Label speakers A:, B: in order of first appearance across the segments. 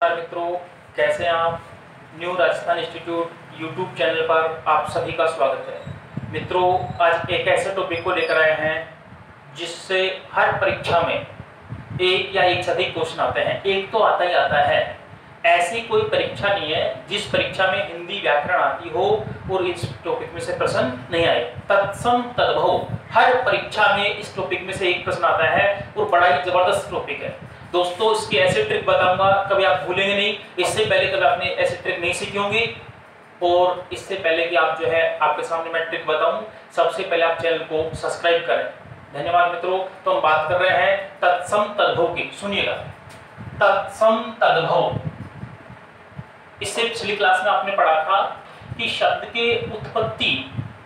A: नमस्कार मित्रों, कैसे हैं आप। New Rajasthan institute YouTube channel पर आप सभी का स्वागत है। मित्रों, आज एक ऐसे टॉपिक को लेकर आए हैं जिससे हर परीक्षा में एक या एक से अधिक क्वेश्चन आते हैं। एक तो आता ही आता है, ऐसी कोई परीक्षा नहीं है जिस परीक्षा में हिंदी व्याकरण आती हो और इस टॉपिक में से प्रश्न नहीं आए। तत्सम तद्भव, हर परीक्षा में इस टॉपिक में से एक प्रश्न आता है और बड़ा ही जबरदस्त टॉपिक है। दोस्तों, इसकी ऐसे ट्रिक बताऊंगा, कभी आप भूलेंगे नहीं। इससे पहले कभी आपने ऐसे ट्रिक नहीं सीखी होंगी, और इससे पहले कि आप जो है आपके सामने मैं ट्रिक बताऊं, सबसे पहले आप चैनल को सब्सक्राइब करें। धन्यवाद मित्रों। तो हम बात कर रहे हैं तत्सम तद्भव की। सुनिएगा, तत्सम तद्भव। इससे पिछली क्लास में आपने पढ़ा था कि शब्द के उत्पत्ति,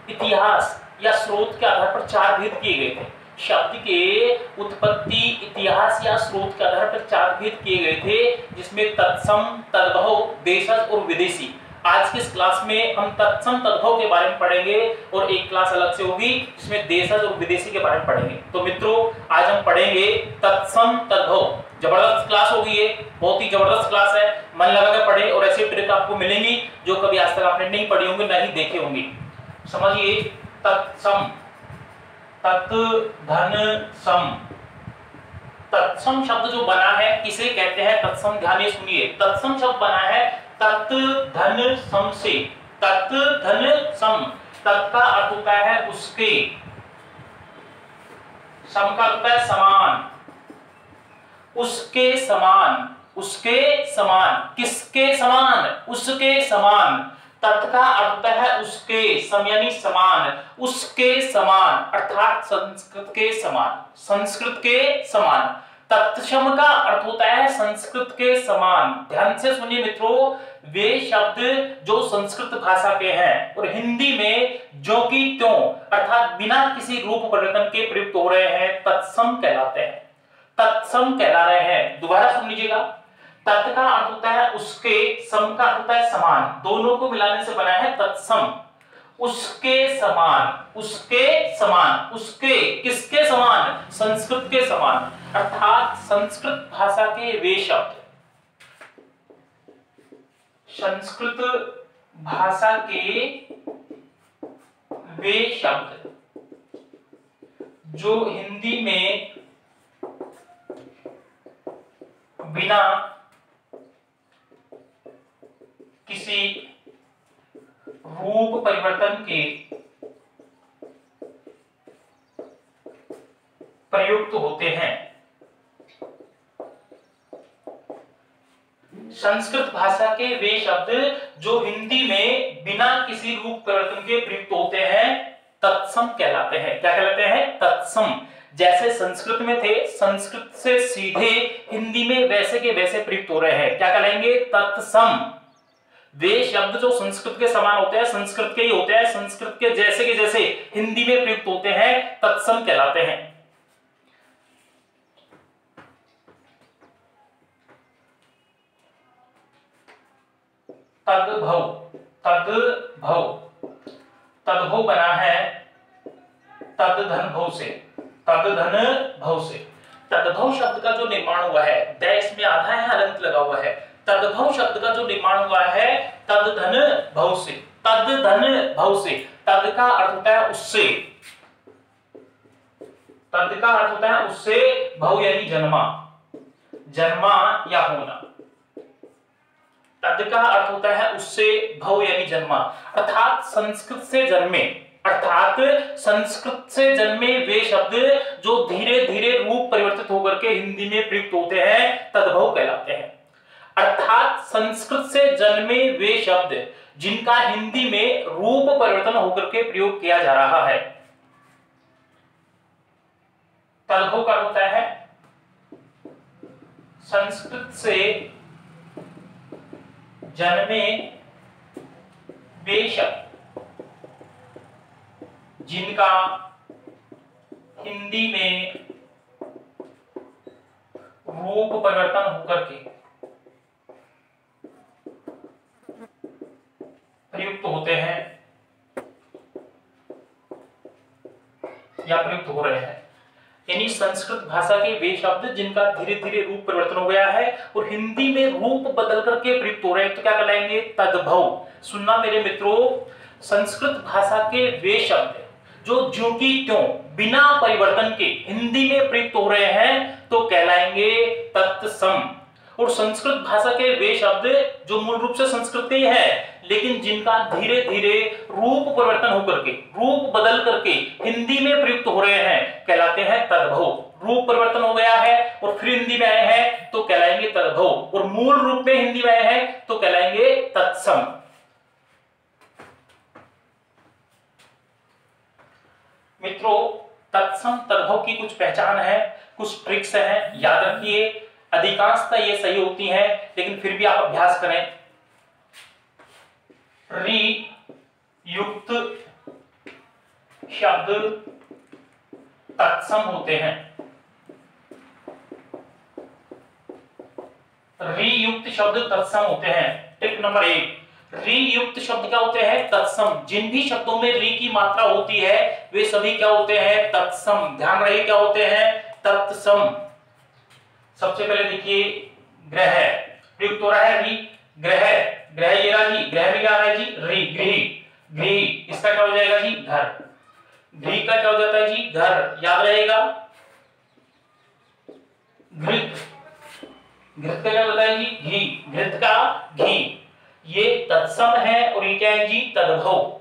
A: इतिहास या स्रोत के आधार पर चार भेद किए गए थे। शब्द के उत्पत्ति, इतिहास या स्रोत के आधार पर चार भेद किए गए थे, जिसमें तत्सम, तद्भव, देशज और विदेशी। आज की इस क्लास में हम तत्सम तद्भव के बारे में पढ़ेंगे और एक क्लास अलग से होगी जिसमें देशज और विदेशी के बारे में पढ़ेंगे। तो मित्रों, आज हम पढ़ेंगे तत्सम तद्भव। जबरदस्त क्लास होगी ये, बहुत ही जबरदस्त क्लास है। मन लगा के पढ़े और ऐसी ट्रिक आपको मिलेंगी जो कभी आज तक आपने नहीं पढ़ी होंगी, नहीं देखी होंगी। समझिए, तत्सम, तत् धन सम। तत्सम शब्द जो बना है किसे कहते हैं? तत्सम। ध्यान से सुनिए, तत्सम शब्द बना है तत् धन सम से। तत् धन सम, तत् का अर्थ होता है उसके, सम का अर्थ होता है समान, उसके समान, उसके समान। किसके समान? उसके समान। तत् का अर्थ होता है उसके, सम यानी समान, उसके समान अर्थात संस्कृत के समान, संस्कृत के समान। तत्सम का अर्थ होता है संस्कृत के समान। ध्यान से सुनिए मित्रों, वे शब्द जो संस्कृत भाषा के हैं और हिंदी में जो कि त्यों अर्थात बिना किसी रूप परिवर्तन के प्रयुक्त हो रहे हैं, तत्सम कहलाते हैं, तत्सम कहला रहे हैं। दोबारा सुन लीजिएगा, तत् का अर्थ होता है उसके, सम का अर्थ होता है समान, दोनों को मिलाने से बना है तत्सम। उसके समान, उसके समान, उसके किसके समान? संस्कृत के समान अर्थात संस्कृत भाषा के वे शब्द, संस्कृत भाषा के वे शब्द जो हिंदी में बिना किसी रूप परिवर्तन के प्रयुक्त होते हैं। संस्कृत भाषा के वे शब्द जो हिंदी में बिना किसी रूप परिवर्तन के प्रयुक्त होते हैं, तत्सम कहलाते हैं। क्या कहलाते हैं? तत्सम। जैसे संस्कृत में थे, संस्कृत से सीधे हिंदी में वैसे के वैसे प्रयुक्त हो रहे हैं, क्या कहलाएंगे? तत्सम। वे शब्द जो संस्कृत के समान होते हैं, संस्कृत के ही होते हैं, संस्कृत के जैसे के जैसे हिंदी में प्रयुक्त होते हैं, तत्सम कहलाते हैं। तद्भव, तद्भव, तद्भव बना है तद्धन भव से, तद्धन भव से। तद्भव शब्द का जो निर्माण हुआ है, द इसमें आधा है, हलंत लगा हुआ है। तद्भव शब्द का जो निर्माण हुआ है तद्धन भव से, तद्धन भव से। तद का अर्थ होता है उससे, तद का अर्थ होता है उससे, भव यानी जन्मा, जन्मा या होना। तद का अर्थ होता है उससे, भव यानी जन्मा अर्थात संस्कृत से जन्मे, अर्थात संस्कृत से जन्मे वे शब्द जो धीरे धीरे रूप परिवर्तित होकर के हिंदी में प्रयुक्त होते हैं, तद्भव कहलाते हैं। अर्थात संस्कृत से जन्मे वे शब्द जिनका हिंदी में रूप परिवर्तन होकर के प्रयोग किया जा रहा है, तद्भव का होता है संस्कृत से जन्मे वे शब्द जिनका हिंदी में रूप परिवर्तन होकर के प्रयुक्त होते हैं या प्रयुक्त हो रहे हैं। यानी संस्कृत भाषा के वे शब्द जिनका धीरे धीरे रूप परिवर्तन हो गया है और हिंदी में रूप बदल करके प्रयुक्त हो रहे हैं, तो क्या कहलाएंगे? तद्भव। सुनना मेरे मित्रों, संस्कृत भाषा के वे शब्द जो ज्यों की त्यों बिना परिवर्तन के हिंदी में प्रयुक्त हो रहे हैं तो कहलाएंगे तत्सम। और संस्कृत भाषा के वे शब्द जो मूल रूप से संस्कृत के है लेकिन जिनका धीरे धीरे रूप परिवर्तन होकर के, रूप बदल करके हिंदी में प्रयुक्त हो रहे हैं कहलाते हैं तद्भव। रूप परिवर्तन हो गया है और फिर हिंदी में आए हैं तो कहलाएंगे तद्भव, और मूल रूप में हिंदी में आए हैं तो कहलाएंगे तत्सम। मित्रों, तत्सम तद्भव की कुछ पहचान है, कुछ ट्रिक्स हैं, याद रखिए। अधिकांशतः ये सही होती हैं लेकिन फिर भी आप अभ्यास करें। री युक्त शब्द तत्सम होते हैं। री युक्त शब्द तत्सम होते हैं। टिप नंबर 1, री युक्त शब्द क्या होते हैं? तत्सम। जिन भी शब्दों में री की मात्रा होती है वे सभी क्या होते हैं? तत्सम। ध्यान रहे क्या होते हैं? तत्सम। सबसे पहले देखिए, ग्रह प्रयुक्त हो रहा है री, ग्रह, ग्रह ये रहा जी, ग्रह में क्या आ रहा है जी? री, गृह, गृह, इसका क्या हो जाएगा जी? घर। गृह का क्या हो जाता है जी? घर, याद रहेगा। घृत, घृत का क्या होता है जी? घी, घृत का घी। ये तत्सम है और ये क्या है जी? तद्भव।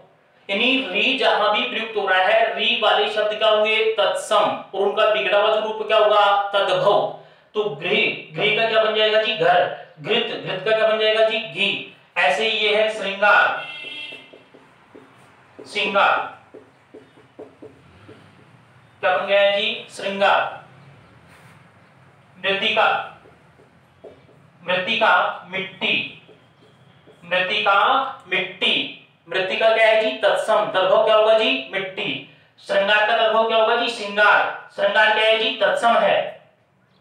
A: यानी री जहां भी प्रयुक्त हो रहा है री वाले शब्द क्या होंगे? तत्सम, और उनका बिगड़ा हुआ रूप क्या होगा? तद्भव। तो गृह, गृह का क्या बन जाएगा जी? घर। घृत, घृत का क्या बन जाएगा जी? घी। ऐसे ही ये है श्रृंगार, श्रृंगार क्या बन गया है जी? श्रृंगार। मृत्तिका, मृत्तिका मिट्टी, मृत्तिका मिट्टी। मृत्तिका क्या है जी? तत्सम, तद्भव क्या होगा जी? मिट्टी। श्रृंगार का तद्भव क्या होगा जी? श्रृंगार, श्रृंगार क्या है जी? तत्सम है।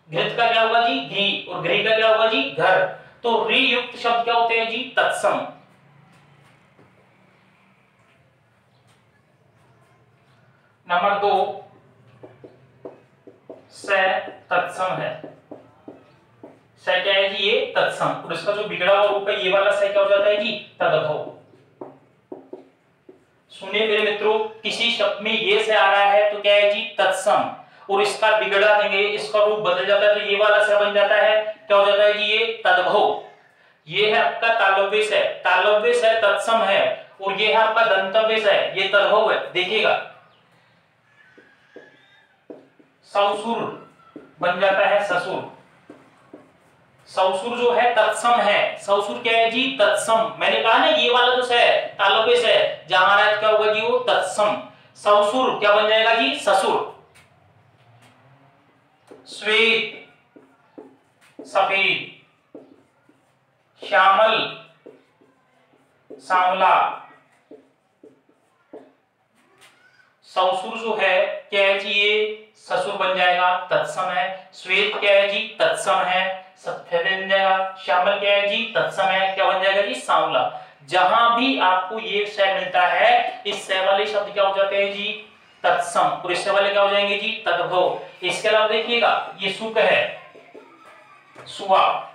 A: घृत का क्या होगा जी? घी, और गृह का क्या होगा जी? घर। तो री युक्त शब्द क्या होते हैं जी? तत्सम। नंबर 2, स तत्सम है। स क्या है जी? ये तत्सम, और इसका जो बिगड़ा हुआ रूप है ये वाला स क्या हो जाता है जी? तद्भव। सुनिए मेरे मित्रों, किसी शब्द में ये से आ रहा है तो क्या है जी? तत्सम, और इसका बिगड़ा देंगे, इसका रूप बदल जाता है तो ये वाला स बन जाता है, क्या हो जाता है जी? ये तद्भव। ये है आपका तालव्य स, तालव्य स तत्सम है, और ये है आपका दंतव्य स, ये तद्भव है। देखिएगा, ससुर बन जाता है ससुर। ससुर जो है तत्सम है, ससुर क्या है जी? तत्सम। मैंने कहा ना ये वाला जो है तालव्य स है, जहां आ रहा है क्या होगा जी? वो तत्सम। ससुर क्या बन जाएगा जी? ससुर। श्वेत सफेद, श्यामल सांवला। ससुर जो है क्या है जी? ये ससुर बन जाएगा, तत्सम है। श्वेत क्या है जी? तत्सम है, सफेद बन जाएगा। श्यामल क्या है जी? तत्सम है, क्या बन जाएगा जी? सांवला। जहां भी आपको ये स मिलता है इस स वाले शब्द क्या हो जाते हैं जी? तत्सम, और इससे वाले क्या हो जाएंगे जी? तद्भव। इसके अलावा देखिएगा, ये सुक है, सुआ,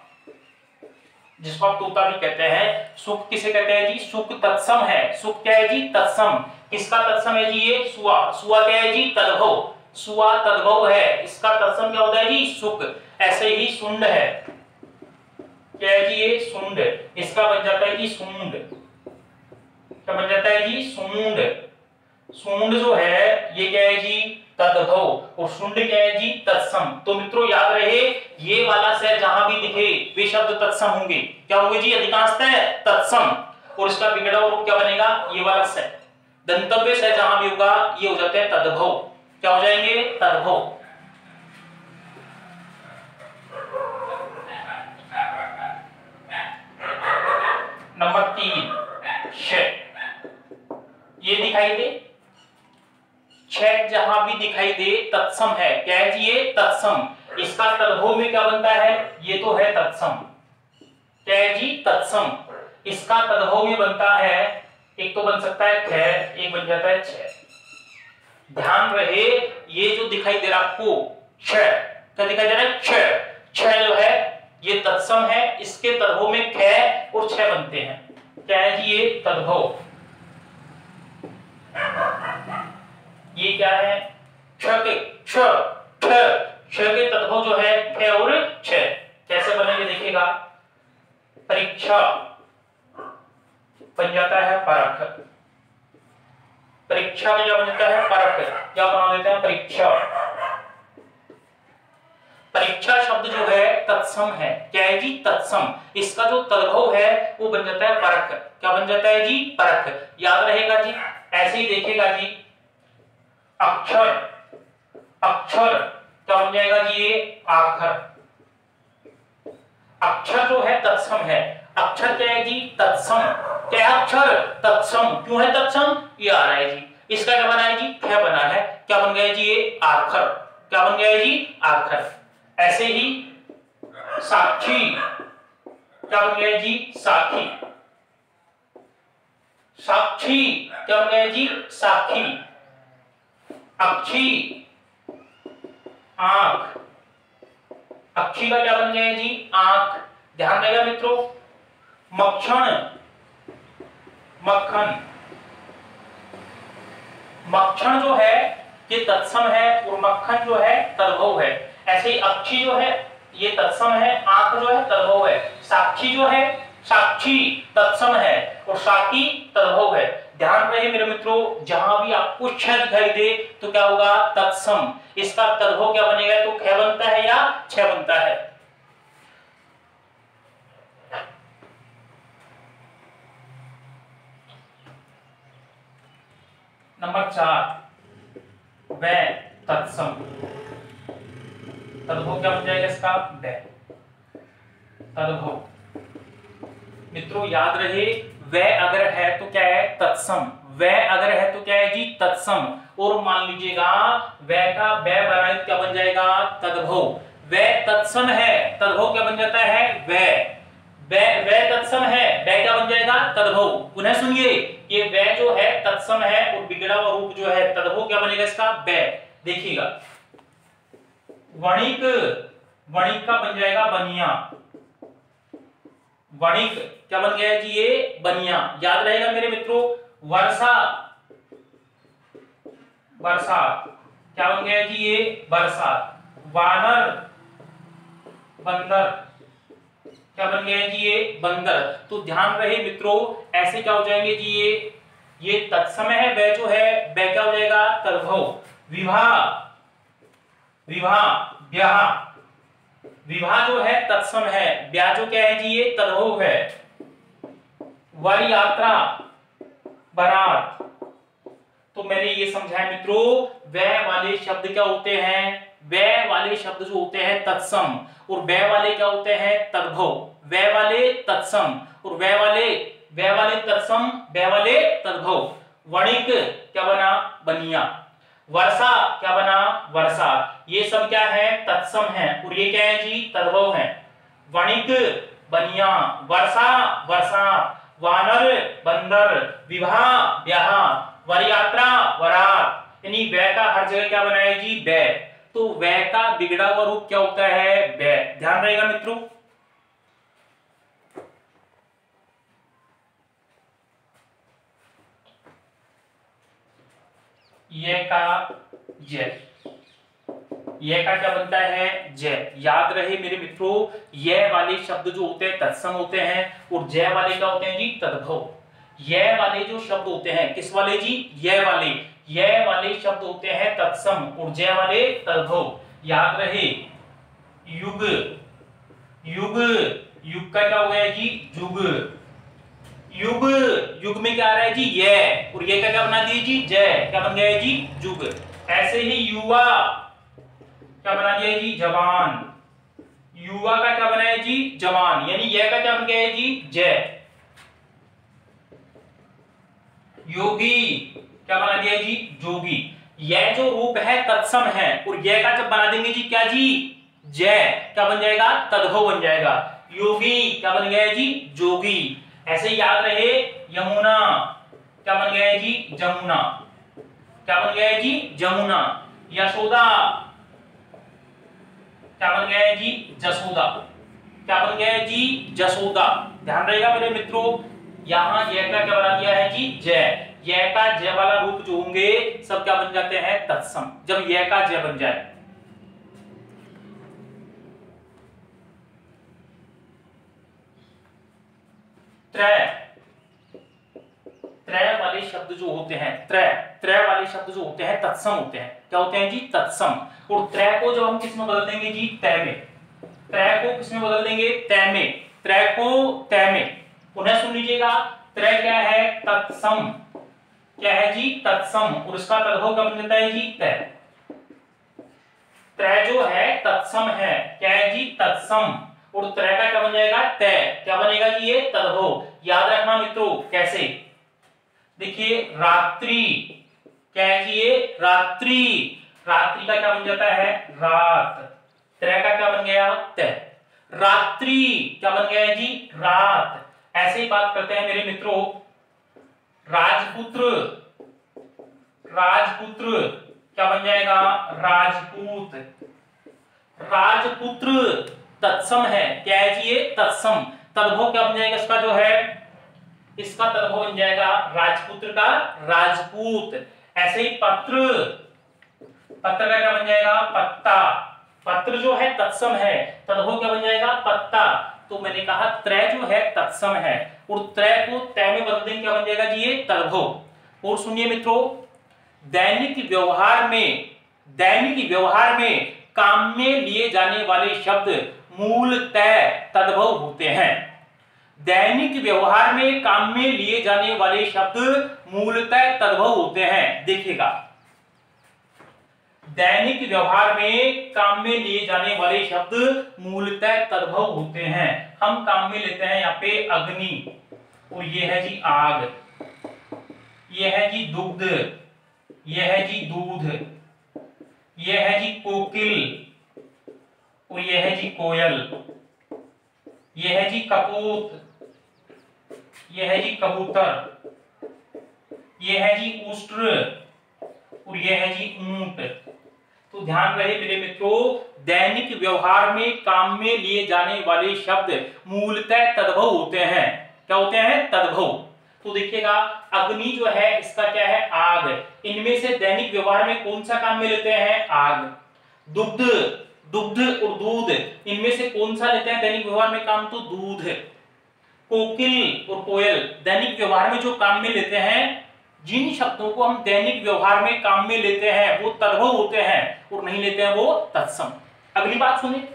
A: जिसको आप तोता भी कहते हैं। सुक किसे कहते हैं जी? सुक तत्सम है। सुक क्या है जी? तत्सम। किसका तत्सम है जी? ये सुआ। सुआ क्या है जी? तद्भव। सुआ तद्भव है, इसका तत्सम क्या होता है जी? सुक। ऐसे ही सुंड है, क्या है जी? ये सुंड, इसका बन जाता है जी? सूंड। क्या बन जाता है जी? सूंड। सूंड जो है ये क्या है जी? तद्भव, और शुंड क्या है जी? तत्सम। तो मित्रों याद रहे, ये वाला स जहां भी दिखे वे शब्द तत्सम होंगे। क्या होंगे जी? अधिकांशतः तत्सम, और इसका बिगड़ा हुआ रूप क्या बनेगा? ये वाला स। दंतव्य स जहां भी होगा ये हो जाते हैं तद्भव। क्या हो जाएंगे? तद्भव। नंबर 3, श। ये दिखाई दे, छेद जहां भी दिखाई दे तत्सम है। क्या है जी? ये तत्सम। इसका तद्भव में क्या बनता है? ये तो है तत्सम। क्या है जी? तत्सम। इसका तद्भव में बनता है, एक तो बन सकता है ख, एक बन जाता है छ। ध्यान रहे ये जो दिखाई दे रहा आपको क्ष, क्या दिखाई दे रहा है? क्ष। क्ष जो है ये तत्सम है, इसके तद्भव में ख और छ बनते हैं। क्या है जी? ये तद्भव, ये क्या है? क्ष के क्ष क्ष के तद्भव जो है ख और छ। कैसे बनेंगे देखिएगा। परीक्षा बन जाता है परख, परीक्षा में क्या बन जाता है? परख। क्या बना देते हैं? परीक्षा। परीक्षा शब्द जो है तत्सम है। क्या है जी? तत्सम। इसका जो तद्भव है वो बन जाता है परख। क्या बन जाता है जी? परख। याद रहेगा जी। ऐसे ही देखिएगा जी, अक्षर, अक्षर क्या बन जाएगा जी? ये आखर। अक्षर जो है तत्सम है। अक्षर क्या है जी? तत्सम। क्या अक्षर? तत्सम। क्यों है तत्सम? ये आ रहा है जी। इसका क्या बना है जी? ख बना है। क्या बन गया जी? ये आखर। क्या बन गया है जी? आखर। ऐसे ही साक्षी, क्या बन गया जी? साक्षी। साक्षी क्या बन गया जी? साक्षी। अक्षी, आंख। अक्षी का क्या बन गया जी? आंख। ध्यान रहेगा मित्रों। मक्खन, मक्खन। मक्खन जो है ये तत्सम है और मक्खन जो है तद्भव है। ऐसे ही अक्षी जो है ये तत्सम है, आंख जो है तद्भव है। साक्षी जो है, साक्षी तत्सम है और साक्षी तद्भव है। ध्यान रहे मेरे मित्रों, जहां भी आपको क्ष दिखाई दे तो क्या होगा? तत्सम। इसका तद्भव क्या बनेगा? तो ख बनता है या छ बनता है। नंबर 4, वे तत्सम। तद्भव क्या बन जाएगा इसका? वे। तद्भव मित्रों याद रहे, वे अगर है तो क्या है? तत्सम। वे अगर है तो क्या है जी? तत्सम। और मान लीजिएगा वे का वे बनाए क्या बन जाएगा? तद्भव। वे तत्सम है, तद्भव क्या बन जाता है? वे। वे तत्सम है, वे क्या बन जाएगा? तद्भव। पुनः सुनिए, ये वे जो है तत्सम है और बिगड़ा हुआ रूप जो है तद्भव क्या बनेगा इसका? वे। देखिएगा, वणिक, वणिक का बन जाएगा बनिया। वणिक क्या बन गया जी? ये बनिया। याद रहेगा मेरे मित्रों। वर्षा, बरसात क्या बन गया जी? ये बरसात। वानर, बंदर क्या बन गया जी? ये बंदर। तो ध्यान रहे मित्रों, ऐसे क्या हो जाएंगे जी? ये तत्सम है, वह जो है वह क्या हो जाएगा? तद्भव। विवाह, विवाह, ब्याह। विवाह जो है तत्सम है, ब्याह जो क्या है जी? ये तद्भव है। वर यात्रा, बारात। तो मैंने ये समझाया मित्रों, वह वाले शब्द क्या होते हैं? वह वाले शब्द जो होते हैं तत्सम और वह वाले क्या होते हैं? तद्भव। वह वाले तत्सम और वह वाले तत्सम, वह वाले तद्भव। वणिक क्या बना? बनिया। वर्षा क्या बना? वर्षा। ये सब क्या है? तत्सम है और ये क्या है जी? तद्भव है। वणिक, बनिया। वर्षा, वर्षा। वानर, बंदर। विवाह, ब्याह। वर यात्रा, वरात। यानी वह का हर जगह क्या बनाया जी? वे। तो वह का बिगड़ा हुआ रूप क्या होता है? वे। ध्यान रहेगा मित्रों। ये का जय, ये का क्या बनता है? जय। याद रहे मेरे मित्रों, ये वाले शब्द जो होते हैं तत्सम होते हैं और जय वाले क्या होते हैं जी? तद्भव। ये वाले जो शब्द होते हैं किस वाले जी? ये वाले शब्द होते हैं तत्सम और जय वाले तद्भव। याद रहे, युग, युग, युग का क्या हो गया जी? जुग। युग, युग में क्या आ रहा है जी? ये। और ये का क्या बना दिए जी? जय। क्या बन गया है जी? जुग। ऐसे ही युवा क्या बना दिया जी? जवान। युवा का क्या बना है जी? जवान। यानी यह का क्या बन गया है जी? जय। योगी क्या बना दिया जी? जोगी। यह जो रूप है तत्सम है और यह का जब बना देंगे जी क्या जी? जय। क्या बन जाएगा? तद्भव बन जाएगा। योगी क्या बन गया है जी? जोगी। ऐसे याद रहे, यमुना क्या बन गया है जी? जमुना। क्या बन गया है जी जमुना। यशोदा क्या बन गया है जी जसोदा। क्या बन गया है जी जसोदा। ध्यान रहेगा मेरे मित्रों, यहां य का क्या बना दिया है जी जय। य का जय वाला रूप जो होंगे सब क्या बन जाते हैं तत्सम, जब य का जय बन जाए। त्रय, त्रय वाले शब्द जो होते हैं, त्रय वाले शब्द जो होते हैं तत्सम होते हैं। क्या होते हैं जी तत्सम। और त्रय को जब हम किस में बदल देंगे जी तय में। त्रय को किस में बदल देंगे तय में। त्रय को तय में। पुनः सुन लीजिएगा, त्रय क्या है तत्सम। क्या है जी तत्सम, और उसका तद्भव क्या बन जाता है जी तय। त्रय जो है तत्सम है, क्या है जी तत्सम, और त्रय का क्या बन जाएगा तय। क्या बनेगा जी ये तद्भव। याद रखना मित्रों कैसे, देखिए रात्रि, क्या है जी ये रात्रि। रात्रि का क्या बन जाता है रात। त्रय का क्या बन गया तय। रात्रि क्या बन गया है जी रात। ऐसे ही बात करते हैं मेरे मित्रों, राजपुत्र, राजपुत्र क्या बन जाएगा राजपूत। राजपुत्र तत्सम है, क्या है जी ये तत्सम। तद्भव क्या बन जाएगा इसका जो है, इसका तद्भव बन जाएगा राजपुत्र का राजपूत। ऐसे ही पत्र, पत्र का क्या बन जाएगा पत्ता। पत्र जो है तत्सम है, तद्भव क्या बन जाएगा पत्ता। तो मैंने कहा त्रय जो है तत्सम है, और त्रय को तय में बदल देंगे क्या बन जाएगा जी ये तद्भव। और सुनिए मित्रों, दैनिक व्यवहार में, दैनिक व्यवहार में काम में लिए जाने वाले शब्द मूलतः तद्भव होते हैं। दैनिक व्यवहार में काम में लिए जाने वाले शब्द मूलतः तद्भव होते हैं। देखिएगा, दैनिक व्यवहार में काम में लिए जाने वाले शब्द मूलतः तद्भव होते हैं। हम काम में लेते हैं यहाँ पे अग्नि, और ये है जी आग, ये है जी दुग्ध, ये है जी दूध, ये है जी कोकिल, और ये है जी कोयल, ये है जी कपूत, ये है जी कबूतर, ये है जी ऊष्ट्र, और ये है जी ऊंट। तो ध्यान रहे मेरे मित्रों, दैनिक व्यवहार में काम में लिए जाने वाले शब्द मूलतः तद्भव होते हैं। क्या होते हैं तद्भव। तो देखिएगा, अग्नि जो है इसका क्या है आग। इनमें से दैनिक व्यवहार में कौन सा काम में लेते हैं आग। दुग्ध, दुग्ध और दूध, इनमें से कौन सा लेते हैं दैनिक व्यवहार में काम, तो दूध। कोकिल और कोयल दैनिक व्यवहार में जो काम में लेते हैं, जिन शब्दों को हम दैनिक व्यवहार में काम में लेते हैं वो तद्भव होते हैं, और नहीं लेते हैं वो तत्सम। अगली बात सुनिए,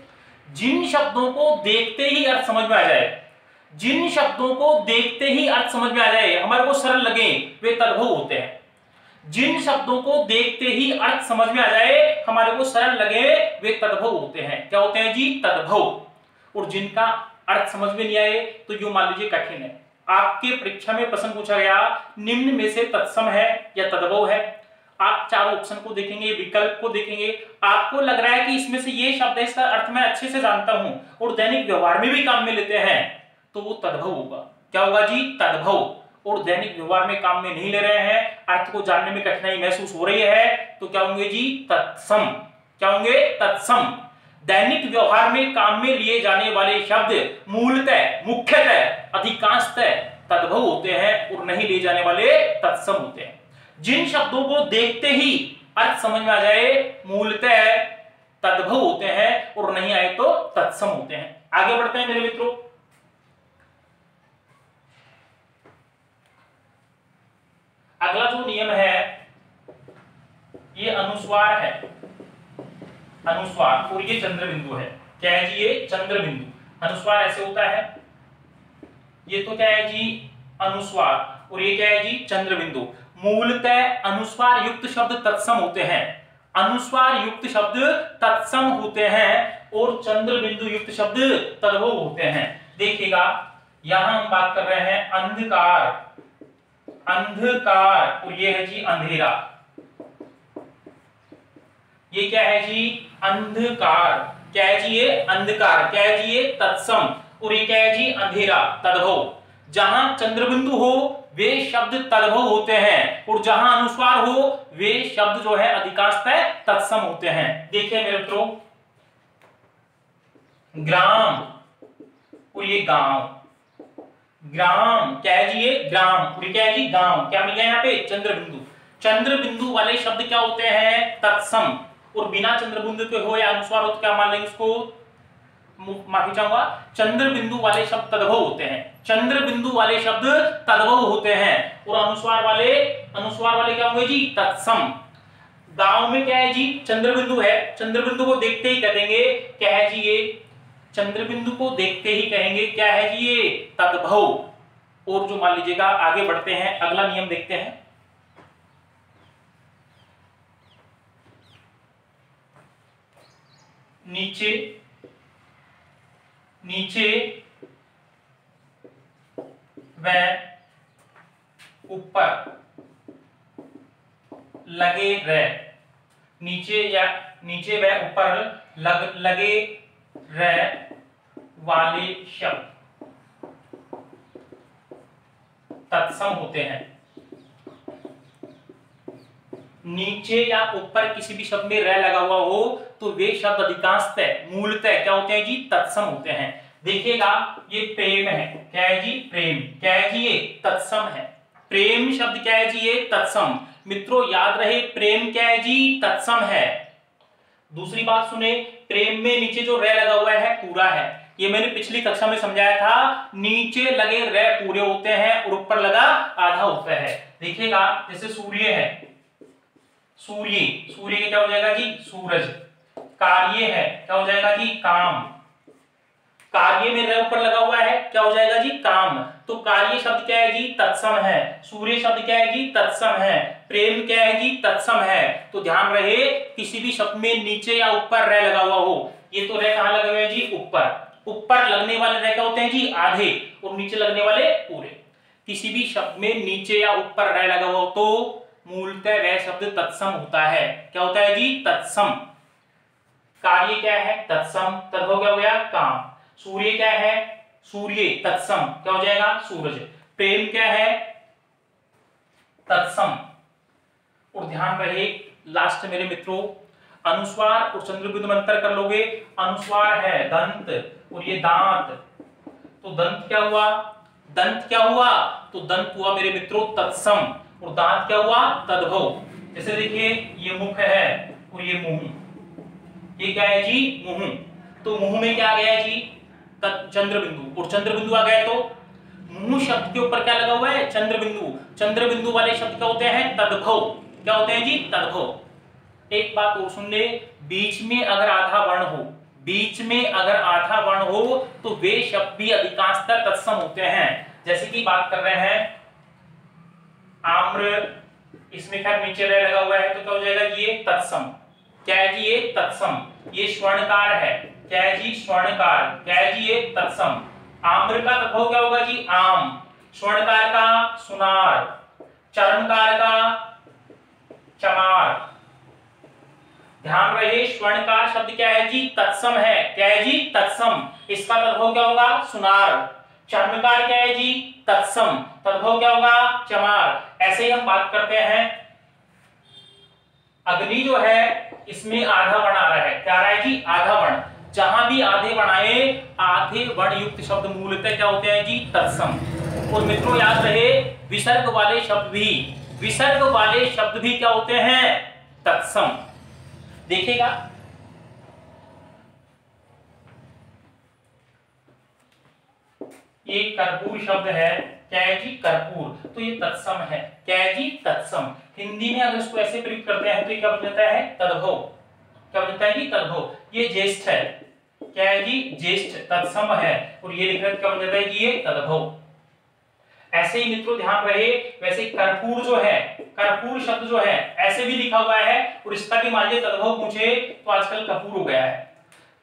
A: जिन शब्दों को देखते ही अर्थ समझ में आ जाए, जिन शब्दों को देखते ही अर्थ समझ में आ जाए, हमारे को सरल लगे, वे तद्भव होते हैं। जिन शब्दों को देखते ही अर्थ समझ में आ जाए, हमारे को सरल लगे, वे तद्भव होते हैं। क्या होते हैं जी तद्भव। और जिनका अर्थ समझ में नहीं आए, तो जो मान लीजिए कठिन है, आपके परीक्षा में प्रश्न पूछा गया निम्न में से तत्सम है या तद्भव है, आप चारों ऑप्शन को देखेंगे, विकल्प को देखेंगे, आपको लग रहा है कि इसमें से ये शब्द है, इसका अर्थ मैं अच्छे से जानता हूं और दैनिक व्यवहार में भी काम में लेते हैं, तो वो तद्भव होगा। क्या होगा जी तद्भव। और दैनिक व्यवहार में काम में नहीं ले रहे हैं, अर्थ को जानने में कठिनाई महसूस हो रही है, तो क्या होंगे जी तत्सम। क्या होंगे तत्सम। दैनिक व्यवहार में काम में लिए जाने वाले शब्द मूलतः, मुख्यतः, अधिकांशतः तद्भव होते हैं, और नहीं लिए जाने वाले तत्सम होते हैं। जिन शब्दों को देखते ही अर्थ समझ में आ जाए, मूलतः तद्भव होते हैं, और नहीं आए तो तत्सम होते हैं। आगे बढ़ते हैं मेरे मित्रों। अगला जो नियम है ये अनुस्वार है, अनुस्वार, और ये चंद्र बिंदु है। क्या है जी ये चंद्र बिंदु। अनुस्वार ऐसे होता है, ये तो क्या है जी अनुस्वार, और ये क्या है जी चंद्र बिंदु। मूलतः अनुस्वार युक्त शब्द तत्सम होते हैं, अनुस्वार युक्त शब्द तत्सम होते हैं, और चंद्र बिंदु युक्त शब्द तद्भव होते हैं। देखिएगा, यहां हम बात कर रहे हैं अंधकार, अंधकार, और ये है जी अंधेरा। ये क्या है जी अंधकार। क्या है जी ये अंधकार। क्या है जी ये तत्सम, और ये क्या है जी अंधेरा तद्भव। जहां चंद्रबिंदु हो वे शब्द तद्भव होते हैं और जहां अनुस्वार हो वे शब्द जो है अधिकांशतः तत्सम होते हैं। देखिए मेरे मित्रों, ग्राम और ये गांव, ग्राम क्या है जी, ये ग्राम और क्या है जी गांव, क्या मिल गया यहाँ पे चंद्रबिंदु। चंद्रबिंदु वाले शब्द क्या होते हैं तत्सम, और बिना चंद्रबिंदु के हो या अनुस्वार हो तो क्या मान लेंगे इसको, माफी चाहूंगा, चंद्रबिंदु वाले शब्द तद्भव होते हैं। चंद्रबिंदु वाले शब्द तद्भव होते हैं और अनुस्वार वाले क्या होंगे जी तत्सम। गांव में क्या है जी चंद्रबिंदु है, चंद्रबिंदु को देखते ही कह देंगे क्या है जी ये, चंद्रबिंदु को देखते ही कहेंगे क्या है जी ये तद्भव। और जो मान लीजिएगा आगे बढ़ते हैं, अगला नियम देखते हैं। नीचे व ऊपर लगे रह, नीचे व ऊपर लगे रह वाले शब्द तत्सम होते हैं। नीचे या ऊपर किसी भी शब्द में रह लगा हुआ हो तो वे शब्द अधिकांशतः मूलतः क्या होते हैं जी तत्सम होते हैं। देखिएगा ये प्रेम है, क्या है जी प्रेम, क्या है जी ये तत्सम है। प्रेम शब्द क्या है जी ये तत्सम। मित्रों याद रहे प्रेम क्या है जी तत्सम है। दूसरी बात सुने, प्रेम में नीचे जो रह लगा हुआ है पूरा है, ये मैंने पिछली कक्षा में समझाया था। नीचे लगे रह पूरे होते हैं और ऊपर लगा आधा होता है। देखिएगा जैसे सूर्य है, सूर्य के क्या हो जाएगा जी सूरज। कार्य है क्या हो जाएगा जी काम, कार्य में रह ऊपर लगा हुआ है क्या हो जाएगा जी काम। तो कार्य शब्द क्या है जी तत्सम है, सूर्य शब्द क्या है जी तत्सम है, प्रेम क्या है जी तत्सम है। तो ध्यान रहे किसी भी शब्द में नीचे या ऊपर रह लगा हुआ हो, ये तो रह कहां लगे हुए हैं जी ऊपर लगने वाले रह क्या होते हैं जी आधे और नीचे लगने वाले पूरे। किसी भी शब्द में नीचे या ऊपर रह लगा हुआ हो तो मूलतः वह शब्द तत्सम होता है। क्या होता है जी तत्सम। कार्य क्या है तत्सम, तद्भव क्या हो गया काम। सूर्य क्या है सूर्य तत्सम, क्या हो जाएगा सूरज। प्रेम क्या है तत्सम। और ध्यान रहे लास्ट मेरे मित्रों, अनुस्वार और चंद्रबिंदु में अंतर कर लोगे। अनुस्वार है दंत और ये दांत, तो दंत क्या हुआ, दंत क्या हुआ, तो दंत हुआ मेरे मित्रों तत्सम और दांत क्या हुआ तद्भव। जैसे देखिए ये मुख है और ये मुंह, ये क्या है जी मुंह, तो मुंह में क्या आ गया है जी चंद्रबिंदु और चंद्रबिंदु आ गया तो मुंह शब्द के ऊपर क्या लगा हुआ है चंद्रबिंदु। चंद्रबिंदु वाले शब्द क्या होते हैं तद्भव, क्या होते हैं जी तद्भव। एक बात और सुन ले, बीच में अगर आधा वर्ण हो, बीच में अगर आधा वर्ण हो तो वे शब्द भी अधिकांशतः तत्सम होते हैं। जैसे कि बात कर रहे हैं आम्र, इसमें खैर नीचे रह लगा हुआ है तो क्या हो जाएगा ये तत्सम, क्या है जी ये तत्सम। ये स्वर्णकार है, क्या है जी स्वर्णकार, क्या है जी ये तत्सम। आम्र का तद्भव क्या होगा जी आम, स्वर्णकार का सुनार, चर्मकार का चमार। ध्यान रहे स्वर्णकार शब्द क्या है जी तत्सम है, क्या है जी तत्सम, इसका तद्भव क्या होगा सुनार। चर्मकार क्या है जी तत्सम, तद्भव क्या होगा चमार। ऐसे ही हम बात करते हैं अग्नि जो है इसमें आधा वर्ण आ रहा है, क्या आ रहा है जी आधा वर्ण। जहां भी आधे वर्ण आए, आधे वर्ण युक्त शब्द मूलतः क्या होते हैं जी तत्सम। और मित्रों याद रहे विसर्ग वाले शब्द भी क्या होते हैं तत्सम। देखिएगा ये कर्पूर शब्द है, क्या है जी कर्पूर, तो ये तत्सम है, क्या है जी तत्सम। हिंदी में अगर इसको ऐसे प्रयोग करते हैं तो क्या बन जाता है तद्भव, क्या बन जाता है जी तद्भव। ये ज्येष्ठ है, क्या है जी ज्येष्ठ तत्सम है और ये लिख रहे क्या बन जाता है जी ये तद्भव। ऐसे ही मित्रों ध्यान रहे वैसे कर्पूर जो है, कर्पूर शब्द जो है ऐसे भी लिखा हुआ है और इसका भी मान लीजिए तद्भव पूछे तो आजकल कपूर हो गया है।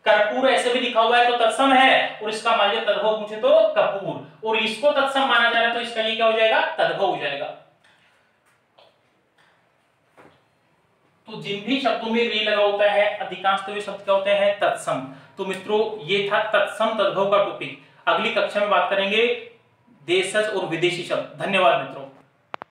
A: कर्पूर ऐसे भी लिखा हुआ है तो तत्सम है और इसका मान लीजिए तद्भव पूछे तो कपूर, और इसको तत्सम माना जा रहा है तो इसका ये क्या हो जाएगा तद्भव हो जाएगा। तो जिन भी शब्दों में री लगा होता है अधिकांश तो वे शब्द क्या होते हैं तत्सम। तो मित्रों ये था तत्सम तद्भव का टॉपिक। अगली कक्षा में बात करेंगे देशज और विदेशी शब्द। धन्यवाद मित्रों।